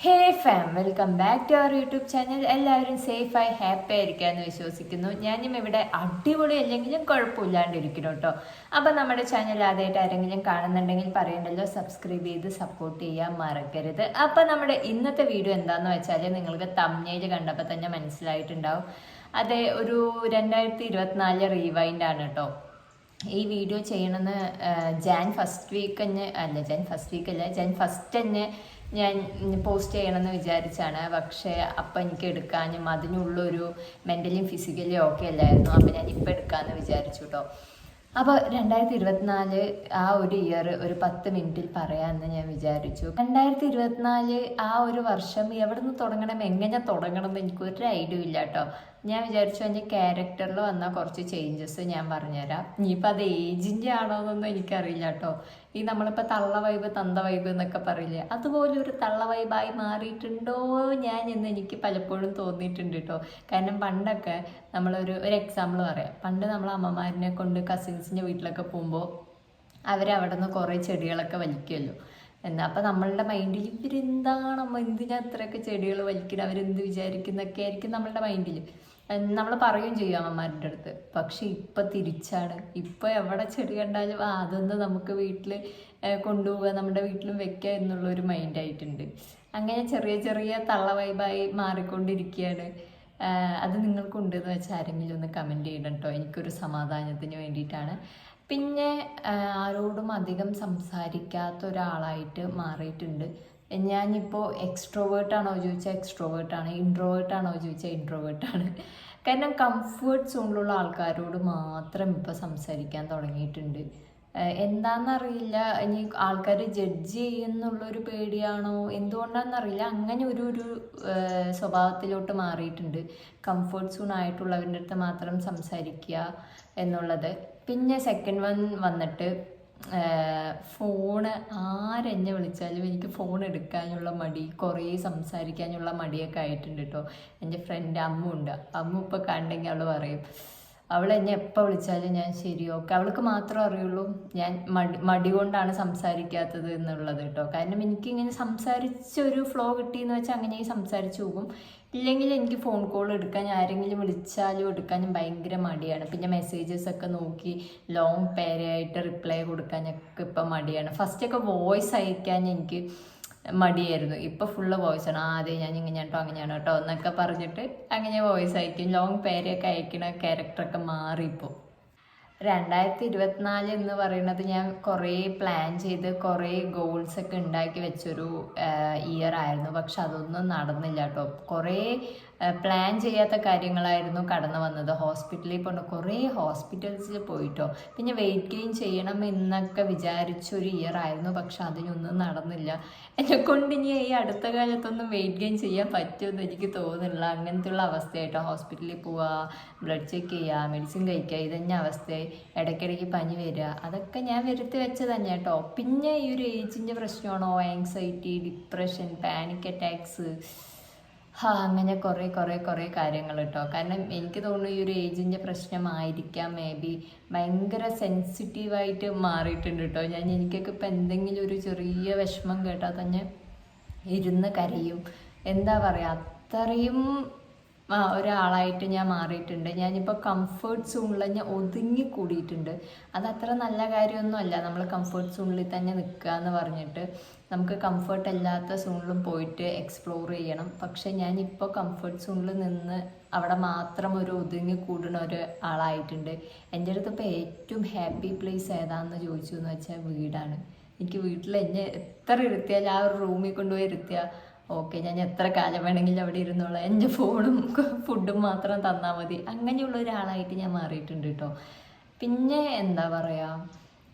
Hey fam, welcome back to our YouTube channel. എല്ലാവരും സേഫായി happy ആയിരിക്കാമെന്ന് വിശ്വസിക്കുന്നു. ഞാനും ഇവിടെ അടിപൊളി അല്ലെങ്കിലും കുഴപ്പമില്ലാണ്ടിരിക്കുന്നു കേട്ടോ. അപ്പം നമ്മുടെ ചാനൽ ആദ്യമായിട്ട് ആരെങ്കിലും കാണുന്നുണ്ടെങ്കിൽ പറയണ്ടല്ലോ, സബ്സ്ക്രൈബ് ചെയ്ത് സപ്പോർട്ട് ചെയ്യാൻ മറക്കരുത്. അപ്പം നമ്മുടെ ഇന്നത്തെ വീഡിയോ എന്താണെന്ന് വെച്ചാൽ നിങ്ങൾക്ക് തംബ്നെയിൽ കണ്ടപ്പോൾ തന്നെ മനസ്സിലായിട്ടുണ്ടാവും. അതെ, ഒരു 2024 റീവൈൻഡ് ആണ് കേട്ടോ. ഈ വീഡിയോ ചെയ്യണമെന്ന് ജാൻ ഫസ്റ്റ് തന്നെ ഞാൻ പോസ്റ്റ് ചെയ്യണമെന്ന് വിചാരിച്ചാണ്. പക്ഷേ അപ്പം എനിക്ക് എടുക്കാനും അതിനുള്ളൊരു മെൻ്റലിയും ഫിസിക്കലിയും ഒക്കെ അല്ലായിരുന്നു. അപ്പം ഞാൻ ഇപ്പം എടുക്കാമെന്ന് വിചാരിച്ചു കേട്ടോ. അപ്പോൾ 2024 ആ ഒരു ഇയർ ഒരു 10 മിനിറ്റിൽ പറയാമെന്ന് ഞാൻ വിചാരിച്ചു. 2024 ആ ഒരു വർഷം എവിടെ നിന്ന് തുടങ്ങണം, എങ്ങനെ തുടങ്ങണം എന്ന് എനിക്കൊരു ഐഡിയ ഇല്ല കേട്ടോ. ഞാൻ വിചാരിച്ചു എൻ്റെ ക്യാരക്ടറിൽ വന്ന കുറച്ച് ചേഞ്ചസ് ഞാൻ പറഞ്ഞുതരാം. ഇനിയിപ്പോൾ അത് ഏജിൻ്റെ ആണോ എന്നൊന്നും എനിക്കറിയില്ല കേട്ടോ. ഈ നമ്മളിപ്പോൾ തള്ള വൈബ് തന്ത വൈബ് എന്നൊക്കെ പറയില്ലേ, അതുപോലെ ഒരു തള്ള വൈബായി മാറിയിട്ടുണ്ടോ ഞാൻ എന്ന് എനിക്ക് പലപ്പോഴും തോന്നിയിട്ടുണ്ട് കേട്ടോ. കാരണം പണ്ടൊക്കെ നമ്മളൊരു എക്സാമ്പിൾ പറയാം. പണ്ട് നമ്മൾ അമ്മമാരിനെ കൊണ്ട് കസിൻസിൻ്റെ വീട്ടിലൊക്കെ പോകുമ്പോൾ അവരവിടെ നിന്ന് കുറേ ചെടികളൊക്കെ വലിക്കുമല്ലോ. അപ്പം നമ്മളുടെ മൈൻഡിൽ ഇവരെന്താണ് അമ്മ, എന്തിനാ അത്രയൊക്കെ ചെടികൾ വലിക്കണം, അവരെന്ത് വിചാരിക്കുന്നൊക്കെ ആയിരിക്കും നമ്മളുടെ മൈൻഡിൽ. നമ്മൾ പറയുകയും ചെയ്യും അമ്മമാരുടെ അടുത്ത്. പക്ഷെ ഇപ്പം തിരിച്ചാണ്. ഇപ്പം എവിടെ ചെടി കണ്ടാലും അതൊന്ന് നമുക്ക് വീട്ടിൽ കൊണ്ടുപോവുക, നമ്മുടെ വീട്ടിലും വെക്കുക എന്നുള്ളൊരു മൈൻഡായിട്ടുണ്ട്. അങ്ങനെ ചെറിയ ചെറിയ തള്ള വൈബായി മാറിക്കൊണ്ടിരിക്കുകയാണ്. അത് നിങ്ങൾക്കുണ്ടെന്ന് വെച്ചാൽ ആരെങ്കിലും ഒന്ന് കമൻറ്റ് ചെയ്യണം കേട്ടോ. എനിക്കൊരു സമാധാനത്തിന് വേണ്ടിയിട്ടാണ്. പിന്നെ ആരോടും അധികം സംസാരിക്കാത്ത ഒരാളായിട്ട് മാറിയിട്ടുണ്ട്. ഞാനിപ്പോൾ എക്സ്ട്രോവേർട്ടാണോ ചോദിച്ചാൽ എക്സ്ട്രോവേർട്ടാണ്, ഇൻട്രോവേർട്ടാണോ ചോദിച്ചാൽ ഇൻട്രോവേർട്ടാണ്. കാരണം കംഫേർട്ട് സോണിലുള്ള ആൾക്കാരോട് മാത്രം ഇപ്പോൾ സംസാരിക്കാൻ തുടങ്ങിയിട്ടുണ്ട്. എന്താണെന്നറിയില്ല, ഇനി ആൾക്കാർ ജഡ്ജ് ചെയ്യുന്നുള്ളൊരു പേടിയാണോ എന്തുകൊണ്ടാണെന്നറിയില്ല, അങ്ങനെ ഒരു സ്വഭാവത്തിലോട്ട് മാറിയിട്ടുണ്ട്. കംഫേർട്ട് സോൺ ആയിട്ടുള്ളവരുടെ അടുത്ത് മാത്രം സംസാരിക്കുക എന്നുള്ളത്. പിന്നെ സെക്കൻഡ് വൺ വന്നിട്ട് ഫോണ് ആരെന്നെ വിളിച്ചാലും എനിക്ക് ഫോൺ എടുക്കാനുള്ള മടി, കുറേ സംസാരിക്കാനുള്ള മടിയൊക്കെ ആയിട്ടുണ്ട് കേട്ടോ. എൻ്റെ ഫ്രണ്ട് അമ്മു ഉണ്ട്. അമ്മു ഇപ്പോൾ കണ്ടെങ്കിൽ അവൾ പറയും, അവൾ എന്നെ എപ്പോൾ വിളിച്ചാലും ഞാൻ ശരി ഓക്കെ. അവൾക്ക് മാത്രമേ അറിയുള്ളൂ ഞാൻ മടി കൊണ്ടാണ് സംസാരിക്കാത്തത് എന്നുള്ളത് കേട്ടോ. കാരണം എനിക്കിങ്ങനെ സംസാരിച്ചൊരു ഫ്ലോ കിട്ടിയെന്ന് വെച്ചാൽ അങ്ങനെ സംസാരിച്ചു പോകും. ഇല്ലെങ്കിൽ എനിക്ക് ഫോൺ കോൾ എടുക്കാൻ, ആരെങ്കിലും വിളിച്ചാലും എടുക്കാനും ഭയങ്കര മടിയാണ്. പിന്നെ മെസ്സേജസ് ഒക്കെ നോക്കി ലോങ് പേരായിട്ട് റിപ്ലൈ കൊടുക്കാനൊക്കെ ഇപ്പം മടിയാണ്. ഫസ്റ്റൊക്കെ വോയിസ് അയക്കാൻ എനിക്ക് മടിയായിരുന്നു. ഇപ്പോൾ ഫുള്ള് വോയിസാണ്. അതെ ഞാൻ ഇങ്ങനെ കേട്ടോ അങ്ങനെയാണ് കേട്ടോ എന്നൊക്കെ പറഞ്ഞിട്ട് അങ്ങനെ വോയിസ് അയക്കും. ലോങ് പേരൊക്കെ അയക്കണ ക്യാരക്ടറൊക്കെ മാറിപ്പോൾ. 2024 എന്ന് പറയുന്നത് ഞാൻ കുറേ പ്ലാൻ ചെയ്ത് കുറേ ഗോൾസൊക്കെ ഉണ്ടാക്കി വെച്ചൊരു ഇയർ ആയിരുന്നു. പക്ഷെ അതൊന്നും നടന്നില്ല കേട്ടോ. കുറേ പ്ലാൻ ചെയ്യാത്ത കാര്യങ്ങളായിരുന്നു കടന്നു വന്നത്. ഹോസ്പിറ്റലിൽ പോകണം, കുറേ ഹോസ്പിറ്റൽസിൽ പോയിട്ടോ. പിന്നെ വെയിറ്റ് ഗെയിൻ ചെയ്യണം എന്നൊക്കെ വിചാരിച്ചൊരു ഇയർ ആയിരുന്നു. പക്ഷെ അതിനൊന്നും നടന്നില്ല. എന്നെക്കൊണ്ട് ഇനി ഈ അടുത്ത കാലത്തൊന്നും വെയിറ്റ് ഗെയിൻ ചെയ്യാൻ പറ്റുമെന്ന് എനിക്ക് തോന്നുന്നില്ല. അങ്ങനത്തെയുള്ള അവസ്ഥയായിട്ടോ. ഹോസ്പിറ്റലിൽ പോവുക, ബ്ലഡ് ചെക്ക് ചെയ്യുക, മെഡിസിൻ കഴിക്കുക, ഇതന്നെ അവസ്ഥയായി. ഇടയ്ക്കിടയ്ക്ക് പനി വരിക, അതൊക്കെ ഞാൻ വരുത്തി വെച്ചത് തന്നെ കേട്ടോ. പിന്നെ ഈ ഒരു ഏജിൻ്റെ പ്രശ്നമാണോ, ആങ്സൈറ്റി, ഡിപ്രഷൻ, പാനിക് അറ്റാക്സ്, അങ്ങനെ കുറേ കാര്യങ്ങൾ കേട്ടോ. കാരണം എനിക്ക് തോന്നുന്നു ഈ ഒരു ഏജിൻ്റെ പ്രശ്നമായിരിക്കാം മേ ബി. ഭയങ്കര സെൻസിറ്റീവായിട്ട് മാറിയിട്ടുണ്ട് കേട്ടോ ഞാൻ. എനിക്കൊക്കെ ഇപ്പം എന്തെങ്കിലും ഒരു ചെറിയ വിഷമം കേട്ടാൽ തന്നെ ഇരുന്ന് കരയും. എന്താ പറയുക, അത്രയും ഒരാളായിട്ട് ഞാൻ മാറിയിട്ടുണ്ട്. ഞാനിപ്പോൾ കംഫേർട്ട് സോണിൽ ഞാൻ ഒതുങ്ങിക്കൂടിയിട്ടുണ്ട്. അതത്ര നല്ല കാര്യമൊന്നുമല്ല നമ്മൾ കംഫേർട്ട് സോണിൽ തന്നെ നിൽക്കുക എന്ന് പറഞ്ഞിട്ട്. നമുക്ക് കംഫേർട്ട് അല്ലാത്ത സോണിലും പോയിട്ട് എക്സ്പ്ലോർ ചെയ്യണം. പക്ഷെ ഞാനിപ്പോൾ കംഫേർട്ട് സോണിൽ നിന്ന് അവിടെ മാത്രം ഒരു ഒതുങ്ങിക്കൂടുന്ന ഒരു ആളായിട്ടുണ്ട്. എൻ്റെ അടുത്ത് ഇപ്പോൾ ഏറ്റവും ഹാപ്പി പ്ലേസ് ഏതാണെന്ന് ചോദിച്ചു എന്ന് വെച്ചാൽ വീടാണ്. എനിക്ക് വീട്ടിൽ എന്നെ എത്ര ഇരുത്തിയാൽ ആ ഒരു റൂമിൽ കൊണ്ടുപോയി ഇരുത്തിയാൽ ഓക്കെ, ഞാൻ എത്ര കാലം വേണമെങ്കിലും അവിടെ ഇരുന്നോളാം, എൻ്റെ ഫോണും ഫുഡും മാത്രം തന്നാൽ മതി. അങ്ങനെയുള്ള ഒരാളായിട്ട് ഞാൻ മാറിയിട്ടുണ്ട് കേട്ടോ. പിന്നെ എന്താ പറയുക,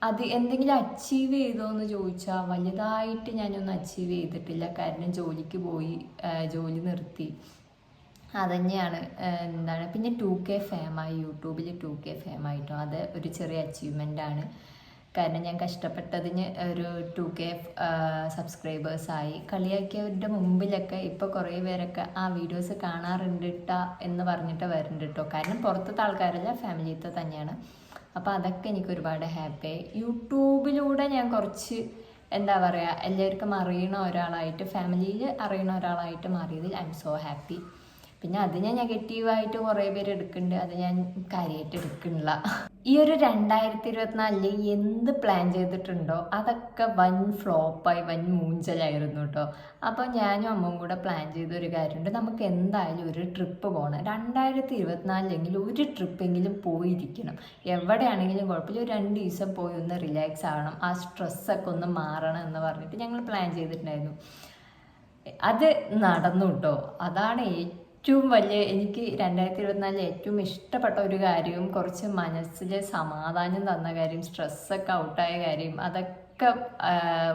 അത് എന്തെങ്കിലും അച്ചീവ് ചെയ്തോ എന്ന് ചോദിച്ചാൽ വലുതായിട്ട് ഞാനൊന്നും അച്ചീവ് ചെയ്തിട്ടില്ല. കാരണം ജോലിക്ക് പോയി, ജോലി നിർത്തി, അതുതന്നെയാണ്. എന്താണ് പിന്നെ 2K ഫേമായി, യൂട്യൂബിൽ 2K ഫേമായിട്ടോ. അത് ഒരു ചെറിയ അച്ചീവ്മെൻ്റാണ്. കാരണം ഞാൻ കഷ്ടപ്പെട്ടതിന് ഒരു 2K സബ്സ്ക്രൈബേഴ്സായി. കളിയാക്കിയവരുടെ മുമ്പിലൊക്കെ ഇപ്പോൾ കുറേ പേരൊക്കെ ആ വീഡിയോസ് കാണാറുണ്ട് എന്ന് പറഞ്ഞിട്ട് വരുന്നുണ്ട് കേട്ടോ. കാരണം പുറത്തത്തെ ആൾക്കാരല്ല, ഫാമിലിത്തെ തന്നെയാണ്. അപ്പോൾ അതൊക്കെ എനിക്ക് ഒരുപാട് ഹാപ്പിയായി. യൂട്യൂബിലൂടെ ഞാൻ കുറച്ച് എന്താ പറയുക, എല്ലാവർക്കും അറിയണ ഒരാളായിട്ട്, ഫാമിലിയിൽ അറിയണ ഒരാളായിട്ട് മാറിയതിൽ ഐ എം സോ ഹാപ്പി. പിന്നെ അതിനെ നെഗറ്റീവായിട്ട് കുറേ പേര് എടുക്കുന്നുണ്ട്, അത് ഞാൻ കാര്യമായിട്ട് എടുക്കുന്നില്ല. ഈ ഒരു 2024 എന്ത് പ്ലാൻ ചെയ്തിട്ടുണ്ടോ അതൊക്കെ വൻ ഫ്ലോപ്പായി, വൻ മൂഞ്ചലായിരുന്നു കേട്ടോ. അപ്പോൾ ഞാനും അമ്മയും കൂടെ പ്ലാൻ ചെയ്ത ഒരു കാര്യമുണ്ട്, നമുക്ക് എന്തായാലും ഒരു ട്രിപ്പ് പോകണം. 2024 ഒരു ട്രിപ്പെങ്കിലും പോയിരിക്കണം. എവിടെയാണെങ്കിലും കുഴപ്പമില്ല, ഒരു 2 ദിവസം പോയി ഒന്ന് റിലാക്സ് ആവണം, ആ സ്ട്രെസ്സൊക്കെ ഒന്ന് മാറണം എന്ന് പറഞ്ഞിട്ട് ഞങ്ങൾ പ്ലാൻ ചെയ്തിട്ടുണ്ടായിരുന്നു. അത് നടന്നു കേട്ടോ. അതാണ് ഏറ്റവും വലിയ, എനിക്ക് 2024 ഏറ്റവും ഇഷ്ടപ്പെട്ട ഒരു കാര്യവും കുറച്ച് മനസ്സിൽ സമാധാനം തന്ന കാര്യം, സ്ട്രെസ്സൊക്കെ ഔട്ടായ കാര്യം, അതൊക്കെ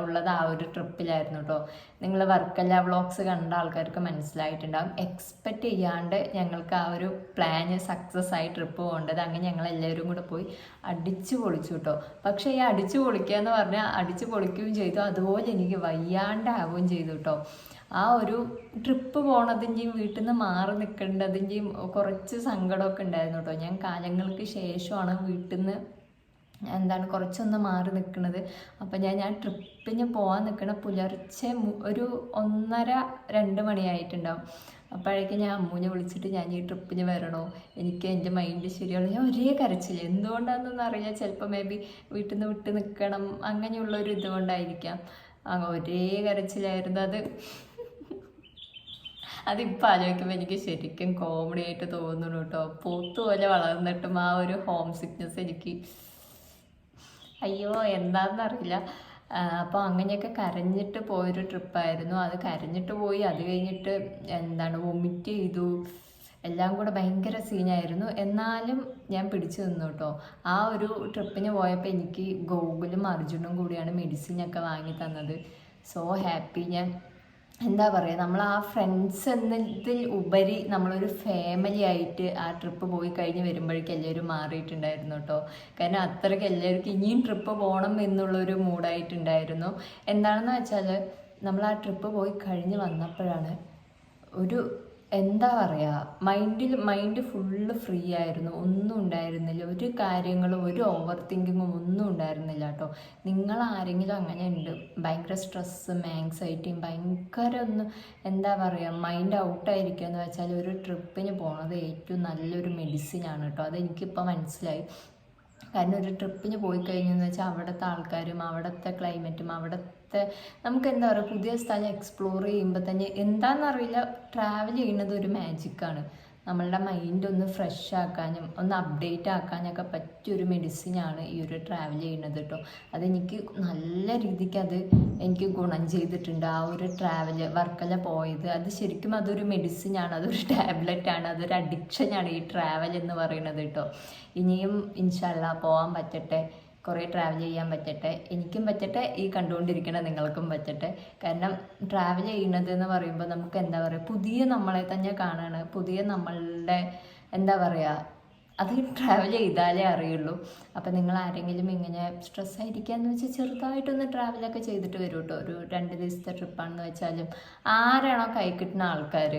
ഉള്ളത് ആ ഒരു ട്രിപ്പിലായിരുന്നു കേട്ടോ. നിങ്ങൾ വർക്കല വ്ളോഗ്സ് കണ്ട ആൾക്കാർക്ക് മനസ്സിലായിട്ടുണ്ടാകും. എക്സ്പെക്റ്റ് ചെയ്യാണ്ട് ഞങ്ങൾക്ക് ആ ഒരു പ്ലാന് സക്സസ് ആയി ട്രിപ്പ് പോകേണ്ടത്. അങ്ങനെ ഞങ്ങൾ എല്ലാവരും കൂടെ പോയി അടിച്ചു പൊളിച്ചു കേട്ടോ. പക്ഷേ ഈ അടിച്ചു പൊളിക്കുക എന്ന് പറഞ്ഞാൽ അടിച്ചു പൊളിക്കുകയും ചെയ്തു, അതുപോലെ എനിക്ക് വയ്യാണ്ടാവുകയും ചെയ്തു കേട്ടോ. ആ ഒരു ട്രിപ്പ് പോണതിൻ്റെയും വീട്ടിൽ നിന്ന് മാറി നിൽക്കേണ്ടതിൻ്റെയും കുറച്ച് സങ്കടമൊക്കെ ഉണ്ടായിരുന്നു കേട്ടോ. ഞാൻ കാലങ്ങൾക്ക് ശേഷമാണ് വീട്ടിൽ നിന്ന് കുറച്ചൊന്ന് മാറി നിൽക്കുന്നത്. അപ്പം ഞാൻ ട്രിപ്പിന് പോകാൻ നിൽക്കണ പുലർച്ചെ ഒരു 1:30-2 മണിയായിട്ടുണ്ടാവും. അപ്പോഴേക്കും ഞാൻ അമ്മൂനെ വിളിച്ചിട്ട് ഞാൻ ഈ ട്രിപ്പിന് വരണോ, എനിക്ക് എൻ്റെ മൈൻഡ് ശരിയാണോ, ഞാൻ ഒരേ കരച്ചില്ല. എന്തുകൊണ്ടാണെന്നൊന്നും അറിയില്ല, ചിലപ്പോൾ മേ ബി വീട്ടിൽ നിന്ന് വിട്ട് നിൽക്കണം അങ്ങനെയുള്ളൊരു ഇതുകൊണ്ടായിരിക്കാം. ഒരേ കരച്ചിലായിരുന്നു അത്. അതിപ്പോൾ ആലോചിക്കുമ്പോൾ എനിക്ക് ശരിക്കും കോമഡി ആയിട്ട് തോന്നുന്നു കേട്ടോ. പോത്തുപോലെ വളർന്നിട്ടും ആ ഒരു ഹോം സിക്നെസ് എനിക്ക് അയ്യോ എന്താണെന്നറിയില്ല. അപ്പോൾ അങ്ങനെയൊക്കെ കരഞ്ഞിട്ട് പോയൊരു ട്രിപ്പായിരുന്നു. അത് കരഞ്ഞിട്ട് പോയി, അത് കഴിഞ്ഞിട്ട് വൊമിറ്റ് ചെയ്തു, എല്ലാം കൂടെ ഭയങ്കര സീനായിരുന്നു. എന്നാലും ഞാൻ പിടിച്ചു നിന്നു കേട്ടോ. ആ ഒരു ട്രിപ്പിന് പോയപ്പോൾ എനിക്ക് ഗോകുലും അർജുനും കൂടിയാണ് മെഡിസിനൊക്കെ വാങ്ങി തന്നത്. So happy. ഞാൻ നമ്മൾ ആ ഫ്രണ്ട്സ് എന്നതിൽ ഉപരി നമ്മളൊരു ഫാമിലി ആയിട്ട് ആ ട്രിപ്പ് പോയി കഴിഞ്ഞ് വരുമ്പോഴേക്കും എല്ലാവരും മാറിയിട്ടുണ്ടായിരുന്നു കേട്ടോ. കാരണം അത്രയ്ക്ക് എല്ലാവർക്കും ഇനിയും ട്രിപ്പ് പോകണം എന്നുള്ളൊരു മൂഡായിട്ടുണ്ടായിരുന്നു. എന്താണെന്ന് വെച്ചാൽ നമ്മൾ ആ ട്രിപ്പ് പോയി കഴിഞ്ഞ് വന്നപ്പോഴാണ് ഒരു മൈൻഡ് ഫുള്ള് ഫ്രീ ആയിരുന്നു. ഒന്നും ഉണ്ടായിരുന്നില്ല, ഒരു കാര്യങ്ങളും ഒരു ഓവർ തിങ്കിങ്ങും ഒന്നും ഉണ്ടായിരുന്നില്ല കേട്ടോ. നിങ്ങൾ ആരെങ്കിലും അങ്ങനെ ഉണ്ട്, ഭയങ്കര സ്ട്രെസ്സും ആങ്സൈറ്റിയും ഭയങ്കര മൈൻഡ് ഔട്ടായിരിക്കുക എന്ന് വെച്ചാൽ ഒരു ട്രിപ്പിന് പോണത് ഏറ്റവും നല്ലൊരു മെഡിസിനാണ് കേട്ടോ. അതെനിക്കിപ്പോൾ മനസ്സിലായി. കാരണം ഒരു ട്രിപ്പിന് പോയി കഴിഞ്ഞെന്ന് വെച്ചാൽ അവിടുത്തെ ആൾക്കാരും അവിടുത്തെ ക്ലൈമറ്റും അവിടുത്തെ നമുക്ക് പുതിയ സ്ഥലം എക്സ്പ്ലോർ ചെയ്യുമ്പോൾ തന്നെ എന്താണെന്നറിയില്ല, ട്രാവൽ ചെയ്യുന്നത് ഒരു മാജിക്കാണ്. നമ്മളുടെ മൈൻഡ് ഒന്ന് ഫ്രഷ് ആക്കാനും ഒന്ന് അപ്ഡേറ്റ് ആക്കാനൊക്കെ പറ്റിയൊരു മെഡിസിനാണ് ഈ ഒരു ട്രാവൽ ചെയ്യുന്നത് കേട്ടോ. അതെനിക്ക് നല്ല രീതിക്ക് എനിക്ക് ഗുണം ചെയ്തിട്ടുണ്ട്. ആ ഒരു ട്രാവൽ വർക്കല പോയത് അത് ശരിക്കും അതൊരു മെഡിസിനാണ്, അതൊരു ടാബ്ലറ്റാണ്, അതൊരു അഡിക്ഷനാണ് ഈ ട്രാവൽ എന്ന് പറയുന്നത് കേട്ടോ. ഇനിയും ഇൻഷാ അല്ലാഹ് പോകാൻ പറ്റട്ടെ, കുറേ ട്രാവൽ ചെയ്യാൻ പറ്റട്ടെ, എനിക്കും പറ്റട്ടെ, ഈ കണ്ടുകൊണ്ടിരിക്കണ നിങ്ങൾക്കും പറ്റട്ടെ. കാരണം ട്രാവൽ ചെയ്യുന്നത് എന്ന് പറയുമ്പോൾ നമുക്ക് പുതിയ നമ്മളെ തന്നെ കാണാണ്, പുതിയ നമ്മളുടെ അത് ട്രാവൽ ചെയ്താലേ അറിയുള്ളൂ. അപ്പം നിങ്ങൾ ആരെങ്കിലും ഇങ്ങനെ സ്ട്രെസ്സായിരിക്കാന്ന് വെച്ചാൽ ചെറുതായിട്ടൊന്ന് ട്രാവലൊക്കെ ചെയ്തിട്ട് വരും കേട്ടോ. ഒരു 2 ദിവസത്തെ ട്രിപ്പാണെന്ന് വെച്ചാലും ആരാണോ കൈ കിട്ടുന്ന ആൾക്കാർ,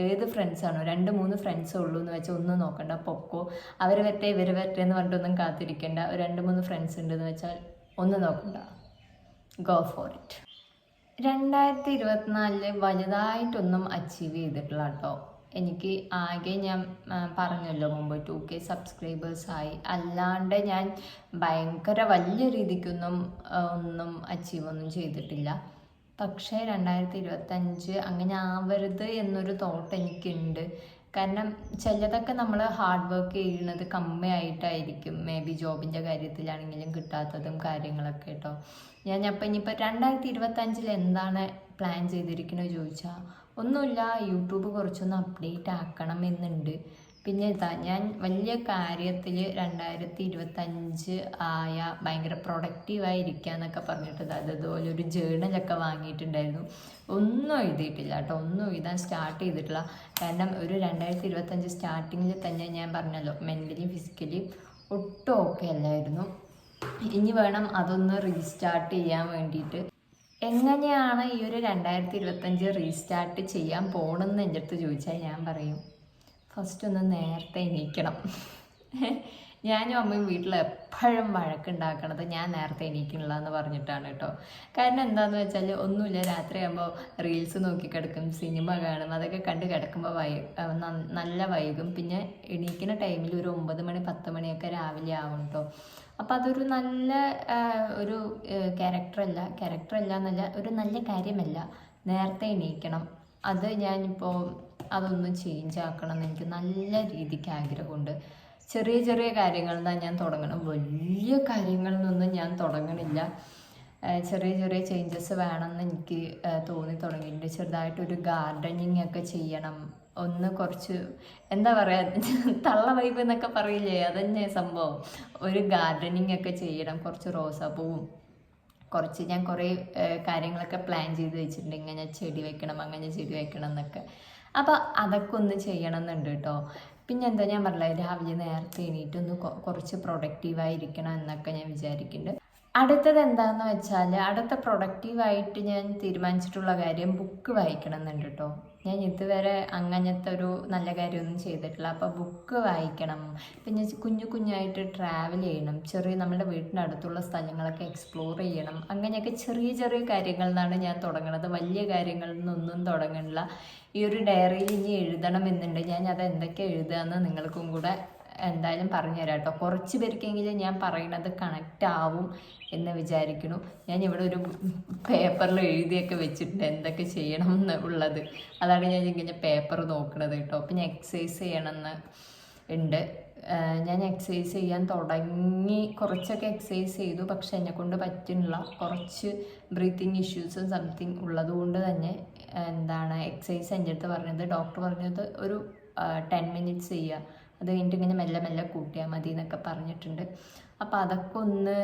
ഏത് ഫ്രണ്ട്സാണോ, 2-3 ഫ്രണ്ട്സേ ഉള്ളൂ എന്ന് വെച്ചാൽ ഒന്നും നോക്കണ്ട, പൊക്കോ. അവർ വരട്ടെ ഇവർ വരട്ടെ എന്ന് പറഞ്ഞിട്ടൊന്നും കാത്തിരിക്കേണ്ട. ഒരു 2-3 ഫ്രണ്ട്സ് ഉണ്ടെന്ന് വെച്ചാൽ ഒന്നും നോക്കണ്ട, ഗോ ഫോർ ഇറ്റ്. 2024 വലുതായിട്ടൊന്നും അച്ചീവ് ചെയ്തിട്ടില്ല കേട്ടോ. എനിക്ക് ആകെ ഞാൻ പറഞ്ഞല്ലോ മുമ്പ് 2K സബ്സ്ക്രൈബേഴ്സായി, അല്ലാണ്ട് ഞാൻ ഭയങ്കര വലിയ രീതിക്കൊന്നും അച്ചീവ് ഒന്നും ചെയ്തിട്ടില്ല. പക്ഷേ 2025 അങ്ങനെ ആവരുത് എന്നൊരു തോട്ട് എനിക്കുണ്ട്. കാരണം ചിലതൊക്കെ നമ്മൾ ഹാർഡ് വർക്ക് ചെയ്യുന്നത് കമ്മിയായിട്ടായിരിക്കും, മേ ബി ജോബിൻ്റെ കാര്യത്തിലാണെങ്കിലും കിട്ടാത്തതും കാര്യങ്ങളൊക്കെ കേട്ടോ. അപ്പം ഇനിയിപ്പോൾ 2025 എന്താണ് പ്ലാൻ ചെയ്തിരിക്കണമെന്ന് ചോദിച്ചാൽ ഒന്നുമില്ല, യൂട്യൂബ് കുറച്ചൊന്ന് അപ്ഡേറ്റ് ആക്കണം എന്നുണ്ട്. പിന്നെ ഞാൻ വലിയ കാര്യത്തിൽ 2025 ആയ ഭയങ്കര പ്രൊഡക്റ്റീവായിരിക്കുക എന്നൊക്കെ പറഞ്ഞിട്ട് അതുപോലെ ഒരു ജേർണലൊക്കെ വാങ്ങിയിട്ടുണ്ടായിരുന്നു. ഒന്നും എഴുതിയിട്ടില്ല കേട്ടോ, ഒന്നും എഴുതാൻ സ്റ്റാർട്ട് ചെയ്തിട്ടില്ല. കാരണം ഒരു 2025 സ്റ്റാർട്ടിങ്ങിൽ തന്നെ ഞാൻ പറഞ്ഞല്ലോ, മെൻ്റലി ഫിസിക്കലി ഒട്ടും ഓക്കെ അല്ലായിരുന്നു. ഇനി വേണം അതൊന്ന് റീസ്റ്റാർട്ട് ചെയ്യാൻ വേണ്ടിയിട്ട്. എങ്ങനെയാണ് ഈ ഒരു 2025 റീസ്റ്റാർട്ട് ചെയ്യാൻ പോകണമെന്ന് എൻ്റെ അടുത്ത് ചോദിച്ചാൽ ഞാൻ പറയും, ഫസ്റ്റ് ഒന്ന് നേരത്തെ എണീക്കണം. ഞാനും അമ്മയും വീട്ടിൽ എപ്പോഴും വഴക്കുണ്ടാക്കണത് ഞാൻ നേരത്തെ എണീക്കണില്ല എന്ന് പറഞ്ഞിട്ടാണ് കേട്ടോ. കാരണം എന്താണെന്ന് വെച്ചാൽ ഒന്നുമില്ല, രാത്രിയാകുമ്പോൾ റീൽസ് നോക്കി കിടക്കും, സിനിമ കാണും, അതൊക്കെ കണ്ട് കിടക്കുമ്പോൾ നല്ല വൈകും. പിന്നെ എണീക്കുന്ന ടൈമിൽ ഒരു 9 മണി 10 മണിയൊക്കെ രാവിലെ ആവും കേട്ടോ. അപ്പോൾ അതൊരു നല്ല ഒരു ക്യാരക്ടറല്ല എന്നല്ല, ഒരു നല്ല കാര്യമല്ല. നേരത്തെ എണീക്കണം. അത് ഞാനിപ്പോൾ അതൊന്ന് ചേഞ്ച് ആക്കണം എന്ന് എനിക്ക് നല്ല രീതിക്ക് ആഗ്രഹമുണ്ട്. ചെറിയ ചെറിയ കാര്യങ്ങളിൽ നിന്നാണ് ഞാൻ തുടങ്ങണം, വലിയ കാര്യങ്ങളിൽ നിന്നൊന്നും ഞാൻ തുടങ്ങണില്ല. ചെറിയ ചെറിയ ചേഞ്ചസ് വേണമെന്ന് എനിക്ക് തോന്നി തുടങ്ങിയിട്ടുണ്ട്. ചെറുതായിട്ടൊരു ഗാർഡനിങ് ഒക്കെ ചെയ്യണം. ഒന്ന് കുറച്ച് എന്താ പറയുക, തള്ള വൈബ് എന്നൊക്കെ പറയില്ലേ, അതന്നെ സംഭവം. ഒരു ഗാർഡനിങ് ഒക്കെ ചെയ്യണം. കുറച്ച് റോസാപ്പൂവും ഞാൻ കുറേ കാര്യങ്ങളൊക്കെ പ്ലാൻ ചെയ്ത് വെച്ചിട്ടുണ്ട്. ഇങ്ങനെ ചെടി വെക്കണം, അങ്ങനെ ചെടി വെക്കണം എന്നൊക്കെ. അപ്പോൾ അതൊക്കെ ഒന്ന് ചെയ്യണം എന്നുണ്ട് കേട്ടോ. പിന്നെ എന്താ ഞാൻ പറഞ്ഞില്ല, രാവിലെ നേരത്തെ എണീറ്റ് ഒന്ന് കുറച്ച് പ്രൊഡക്റ്റീവായിരിക്കണം എന്നൊക്കെ ഞാൻ വിചാരിക്കുന്നുണ്ട്. അടുത്തത് എന്താണെന്ന് വെച്ചാൽ, അടുത്ത പ്രൊഡക്റ്റീവായിട്ട് ഞാൻ തീരുമാനിച്ചിട്ടുള്ള കാര്യം ബുക്ക് വായിക്കണം എന്നുണ്ട് കേട്ടോ. ഞാൻ ഇതുവരെ അങ്ങനത്തെ ഒരു നല്ല കാര്യമൊന്നും ചെയ്തിട്ടില്ല. അപ്പോൾ ബുക്ക് വായിക്കണം. പിന്നെ കുഞ്ഞായിട്ട് ട്രാവൽ ചെയ്യണം. നമ്മുടെ വീടിൻ്റെ അടുത്തുള്ള സ്ഥലങ്ങളൊക്കെ എക്സ്പ്ലോർ ചെയ്യണം. അങ്ങനെയൊക്കെ ചെറിയ ചെറിയ കാര്യങ്ങളിൽ നിന്നാണ് ഞാൻ തുടങ്ങുന്നത്. വലിയ കാര്യങ്ങളിൽ നിന്നൊന്നും തുടങ്ങണില്ല. ഈ ഒരു ഡയറിയിൽ ഇനി എഴുതണമെന്നുണ്ട്. ഞാൻ അത് എന്തൊക്കെ എഴുതുകയെന്ന് നിങ്ങൾക്കും കൂടെ എന്തായാലും പറഞ്ഞുതരാം കേട്ടോ. കുറച്ച് പേർക്കെങ്കിലും ഞാൻ പറയുന്നത് കണക്റ്റ് ആവും എന്ന് വിചാരിക്കുന്നു. ഞാൻ ഇവിടെ ഒരു പേപ്പറിൽ എഴുതിയൊക്കെ വെച്ചിട്ടുണ്ട് എന്തൊക്കെ ചെയ്യണം എന്നുള്ളത്. അതാണ് ഞാൻ ഇങ്ങനെ പേപ്പർ നോക്കണത് കേട്ടോ. പിന്നെ എക്സസൈസ് ചെയ്യണമെന്ന് ഉണ്ട്. ഞാൻ എക്സസൈസ് ചെയ്യാൻ തുടങ്ങി, കുറച്ചൊക്കെ എക്സസൈസ് ചെയ്തു. പക്ഷെ എന്നെക്കൊണ്ട് പറ്റുന്നില്ല. കുറച്ച് ബ്രീത്തിങ് ഇഷ്യൂസും സംതിങ് ഉള്ളത് കൊണ്ട് തന്നെ എക്സസൈസ് എൻ്റെ അടുത്ത് പറഞ്ഞത്, ഡോക്ടർ പറഞ്ഞത് ഒരു 10 മിനിറ്റ്സ് ചെയ്യുക, അത് കഴിഞ്ഞിട്ട് ഇങ്ങനെ മെല്ലെ മെല്ലെ കൂട്ടിയാൽ മതി എന്നൊക്കെ പറഞ്ഞിട്ടുണ്ട്. അപ്പോൾ അതൊക്കെ ഒന്ന്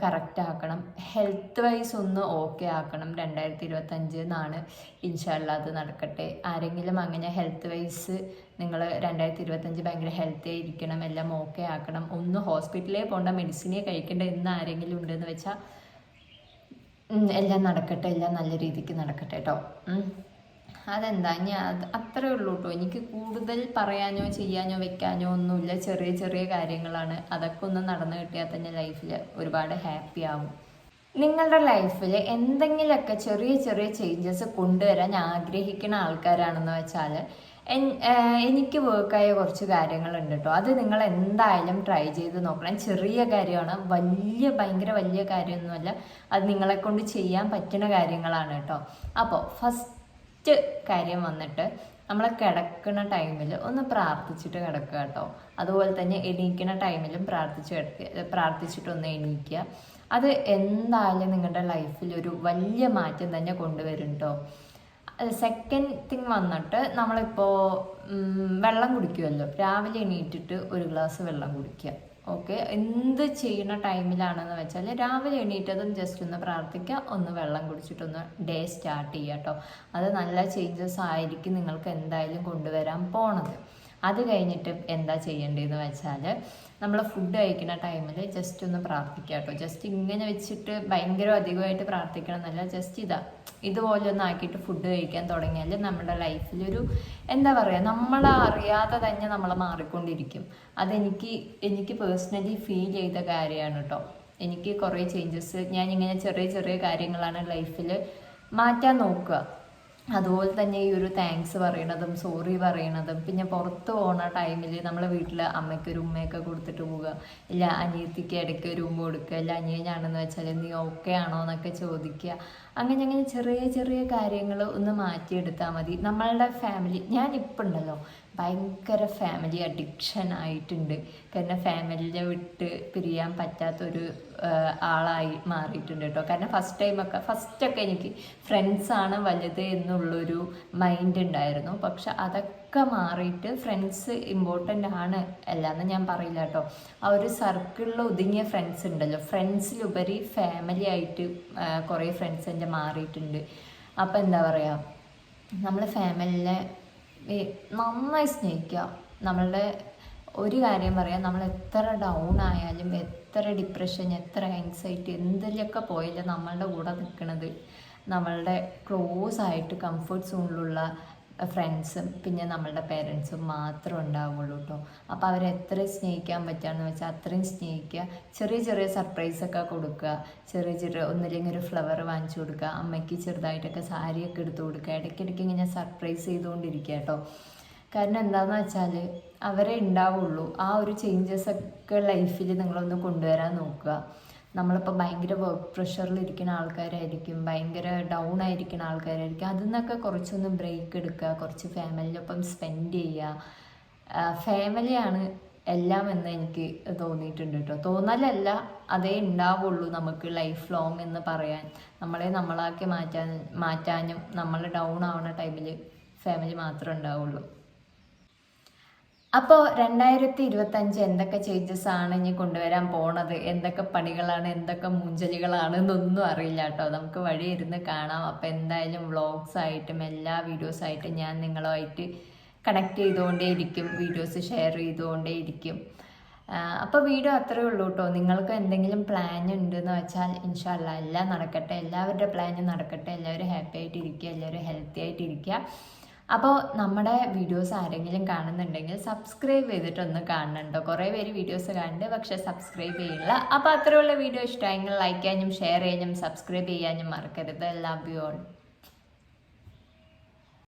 കറക്റ്റ് ആക്കണം. ഹെൽത്ത് വൈസ് ഒന്ന് ഓക്കെ ആക്കണം. 2025 എന്നാണ് ഇൻഷാ അല്ലാഹ് അത് നടക്കട്ടെ. ആരെങ്കിലും അങ്ങനെ ഹെൽത്ത് വൈസ് നിങ്ങൾ 2025 ഭയങ്കര ഹെൽത്തി ആയിരിക്കണം, എല്ലാം ഓക്കെ ആക്കണം, ഒന്ന് ഹോസ്പിറ്റലിൽ പോകേണ്ട, മെഡിസിനെ കഴിക്കേണ്ട എന്ന് ആരെങ്കിലും ഉണ്ടെന്ന് വെച്ചാൽ എല്ലാം നടക്കട്ടെ, എല്ലാം നല്ല രീതിക്ക് നടക്കട്ടെ കേട്ടോ. അതെന്താ ഞാൻ അത്രേ ഉള്ളൂ കേട്ടോ. എനിക്ക് കൂടുതൽ പറയാനോ ചെയ്യാനോ വെക്കാനോ ഒന്നുമില്ല. ചെറിയ ചെറിയ കാര്യങ്ങളാണ്. അതൊക്കെ ഒന്ന് നടന്നു കിട്ടിയാൽ തന്നെ ലൈഫിൽ ഒരുപാട് ഹാപ്പി ആവും. നിങ്ങളുടെ ലൈഫിൽ എന്തെങ്കിലുമൊക്കെ ചെറിയ ചെറിയ ചേഞ്ചസ് കൊണ്ടുവരാൻ ആഗ്രഹിക്കുന്ന ആൾക്കാരാണെന്ന് വെച്ചാൽ, എനിക്ക് വർക്കായ കുറച്ച് കാര്യങ്ങളുണ്ട് കേട്ടോ. അത് നിങ്ങൾ എന്തായാലും ട്രൈ ചെയ്ത് നോക്കണം. ചെറിയ കാര്യമാണ്, ഭയങ്കര വലിയ കാര്യമൊന്നുമല്ല. അത് നിങ്ങളെ കൊണ്ട് ചെയ്യാൻ പറ്റുന്ന കാര്യങ്ങളാണ് കേട്ടോ. അപ്പോൾ ഫസ്റ്റ് കാര്യം വന്നിട്ട്, നമ്മൾ കിടക്കുന്ന ടൈമിൽ ഒന്ന് പ്രാർത്ഥിച്ചിട്ട് കിടക്കുക കേട്ടോ. അതുപോലെ തന്നെ എണീക്കുന്ന ടൈമിലും പ്രാർത്ഥിച്ചിട്ടൊന്ന് എണീക്കുക. അത് എന്തായാലും നിങ്ങളുടെ ലൈഫിൽ ഒരു വലിയ മാറ്റം തന്നെ കൊണ്ടുവരും കേട്ടോ. സെക്കൻഡ് തിങ് വന്നിട്ട്, നമ്മളിപ്പോൾ വെള്ളം കുടിക്കുമല്ലോ, രാവിലെ എണീറ്റിട്ട് ഒരു ഗ്ലാസ് വെള്ളം കുടിക്കുക. ഓക്കെ, എന്ത് ചെയ്യുന്ന ടൈമിലാണെന്ന് വെച്ചാൽ രാവിലെ എണീറ്റതും ജസ്റ്റ് ഒന്ന് പ്രാർത്ഥിക്കുക, ഒന്ന് വെള്ളം കുടിച്ചിട്ടൊന്ന് ഡേ സ്റ്റാർട്ട് ചെയ്യുക കേട്ടോ. അത് നല്ല ചേഞ്ചസ് ആയിരിക്കും നിങ്ങൾക്ക് എന്തായാലും കൊണ്ടുവരാൻ പോണത്. അത് കഴിഞ്ഞിട്ട് എന്താ ചെയ്യേണ്ടതെന്ന് വെച്ചാൽ, നമ്മൾ ഫുഡ് കഴിക്കുന്ന ടൈമിൽ ജസ്റ്റ് ഒന്ന് പ്രാർത്ഥിക്കുക കേട്ടോ. ജസ്റ്റ് ഇങ്ങനെ വെച്ചിട്ട് ഭയങ്കര അധികമായിട്ട് പ്രാർത്ഥിക്കണം എന്നല്ല, ജസ്റ്റ് ഇതുപോലെ ഒന്ന് ആക്കിയിട്ട് ഫുഡ് കഴിക്കാൻ തുടങ്ങിയാൽ നമ്മുടെ ലൈഫിലൊരു എന്താ പറയുക, നമ്മളറിയാതെ തന്നെ നമ്മൾ മാറിക്കൊണ്ടിരിക്കും. എനിക്ക് പേഴ്സണലി ഫീൽ ചെയ്ത കാര്യമാണ് കേട്ടോ. എനിക്ക് കുറേ ചേഞ്ചസ്, ഞാനിങ്ങനെ ചെറിയ ചെറിയ കാര്യങ്ങളാണ് ലൈഫിൽ മാറ്റാൻ നോക്കുക. അതുപോലെ തന്നെ ഈ ഒരു താങ്ക്സ് പറയണതും സോറി പറയണതും, പിന്നെ പുറത്ത് പോകുന്ന ടൈമിൽ നമ്മൾ വീട്ടിൽ അമ്മയ്ക്കൊരു ഉമ്മയൊക്കെ കൊടുത്തിട്ട് പോവുക, ഇല്ല അനിയത്തിക്ക് ഇടയ്ക്ക് ഒരു ഉമ്മ കൊടുക്കുക, ഇല്ല അനിയനാണെന്ന് വെച്ചാൽ നീ ഓക്കെ ആണോ എന്നൊക്കെ ചോദിക്കുക. അങ്ങനെ ചെറിയ ചെറിയ കാര്യങ്ങൾ ഒന്ന് മാറ്റിയെടുത്താൽ മതി. നമ്മളുടെ ഫാമിലി, ഞാനിപ്പോൾ ഉണ്ടല്ലോ ഭയങ്കര ഫാമിലി അഡിക്ഷൻ ആയിട്ടുണ്ട്. കാരണം ഫാമിലിയെ വിട്ട് പിരിയാൻ പറ്റാത്തൊരു ആളായി മാറിയിട്ടുണ്ട് കേട്ടോ. കാരണം ഫസ്റ്റൊക്കെ എനിക്ക് ഫ്രണ്ട്സാണ് വലുത് എന്നുള്ളൊരു മൈൻഡ് ഉണ്ടായിരുന്നു. പക്ഷെ അതൊക്കെ മാറിയിട്ട് ഫ്രണ്ട്സ് ഇമ്പോർട്ടൻ്റ് ആണ് അല്ലാന്ന് ഞാൻ പറയില്ല കേട്ടോ. ആ ഒരു സർക്കിളിൽ ഒതുങ്ങിയ ഫ്രണ്ട്സ് ഉണ്ടല്ലോ, ഫ്രണ്ട്സിലുപരി ഫാമിലി ആയിട്ട് കുറേ ഫ്രണ്ട്സ് എൻ്റെ മാറിയിട്ടുണ്ട്. അപ്പോൾ എന്താ പറയുക, നമ്മൾ ഫാമിലിനെ നന്നായി സ്നേഹിക്കുക. നമ്മളുടെ ഒരു കാര്യം പറയാം, നമ്മൾ എത്ര ഡൗൺ ആയാലും, എത്ര ഡിപ്രഷൻ, എത്ര ആൻസൈറ്റി എന്തിലൊക്കെ പോയാലും നമ്മളുടെ കൂടെ നിൽക്കുന്നത് നമ്മളുടെ ക്ലോസ് ആയിട്ട് കംഫർട്ട് സോണിലുള്ള ഫ്രണ്ട്സും പിന്നെ നമ്മളുടെ പേരൻസും മാത്രം ഉണ്ടാവുള്ളൂ കേട്ടോ. അപ്പോൾ അവരെ എത്ര സ്നേഹിക്കാൻ പറ്റുകയെന്ന് വെച്ചാൽ അത്രയും സ്നേഹിക്കുക. ചെറിയ ചെറിയ സർപ്രൈസൊക്കെ കൊടുക്കുക, ചെറിയ ചെറിയ ഒന്നില്ലെങ്കിൽ ഒരു ഫ്ലവർ വാങ്ങിച്ചു കൊടുക്കുക, അമ്മയ്ക്ക് ചെറുതായിട്ടൊക്കെ സാരിയൊക്കെ എടുത്ത് കൊടുക്കുക, ഇടയ്ക്കിടയ്ക്ക് ഇങ്ങനെ സർപ്രൈസ് ചെയ്തുകൊണ്ടിരിക്കുക കേട്ടോ. കാരണം എന്താണെന്ന് വെച്ചാൽ അവരെ ഉണ്ടാവുള്ളൂ. ആ ഒരു ചേഞ്ചസ് ഒക്കെ ലൈഫിൽ നിങ്ങളൊന്ന് കൊണ്ടുവരാൻ നോക്കുക. നമ്മളിപ്പോൾ ഭയങ്കര വർക്ക് പ്രഷറിലിരിക്കുന്ന ആൾക്കാരായിരിക്കും, ഭയങ്കര ഡൗൺ ആയിരിക്കുന്ന ആൾക്കാരായിരിക്കും. അതിൽ നിന്നൊക്കെ കുറച്ചൊന്ന് ബ്രേക്ക് എടുക്കുക, കുറച്ച് ഫാമിലിയൊപ്പം സ്പെൻഡ് ചെയ്യുക. ഫാമിലിയാണ് എല്ലാം എന്ന് എനിക്ക് തോന്നിയിട്ടുണ്ട് കേട്ടോ. തോന്നലല്ല, അതേ ഉണ്ടാവുള്ളൂ നമുക്ക് ലൈഫ് ലോങ് എന്ന് പറയാൻ. നമ്മളെ നമ്മളാക്കി മാറ്റാനും നമ്മൾ ഡൗൺ ആവുന്ന ടൈമിൽ ഫാമിലി മാത്രമേ ഉണ്ടാവുള്ളൂ. അപ്പോൾ 2025 എന്തൊക്കെ ചേഞ്ചസ് ആണ് ഇനി കൊണ്ടുവരാൻ പോണത്, എന്തൊക്കെ പണികളാണ്, എന്തൊക്കെ മൂഞ്ചലികളാണ് എന്നൊന്നും അറിയില്ല കേട്ടോ. നമുക്ക് വഴി ഇരുന്ന് കാണാം. അപ്പോൾ എന്തായാലും വ്ളോഗ്സ് ആയിട്ടും എല്ലാ വീഡിയോസായിട്ടും ഞാൻ നിങ്ങളുമായിട്ട് കണക്ട് ചെയ്തുകൊണ്ടേയിരിക്കും, വീഡിയോസ് ഷെയർ ചെയ്തുകൊണ്ടേയിരിക്കും. അപ്പോൾ വീഡിയോ അത്രയേ ഉള്ളൂ കേട്ടോ. നിങ്ങൾക്ക് എന്തെങ്കിലും പ്ലാൻ ഉണ്ടെന്ന് വെച്ചാൽ ഇൻഷാ അല്ലാ എല്ലാം നടക്കട്ടെ, എല്ലാവരുടെ പ്ലാനും നടക്കട്ടെ, എല്ലാവരും ഹാപ്പി ആയിട്ടിരിക്കുക, എല്ലാവരും ഹെൽത്തി ആയിട്ടിരിക്കുക. അപ്പോൾ നമ്മുടെ വീഡിയോസ് ആരെങ്കിലും കാണുന്നുണ്ടെങ്കിൽ സബ്സ്ക്രൈബ് ചെയ്തിട്ടൊന്ന് കാണണുണ്ടോ. കുറേ പേര് വീഡിയോസ് കാണുന്നുണ്ട്, പക്ഷേ സബ്സ്ക്രൈബ് ചെയ്യില്ല. അപ്പോൾ അത്രയുള്ള വീഡിയോ ഇഷ്ടമായെങ്കിൽ ലൈക്ക് ചെയ്യാനും ഷെയർ ചെയ്യാനും സബ്സ്ക്രൈബ് ചെയ്യാനും മറക്കരുത്. Love you all.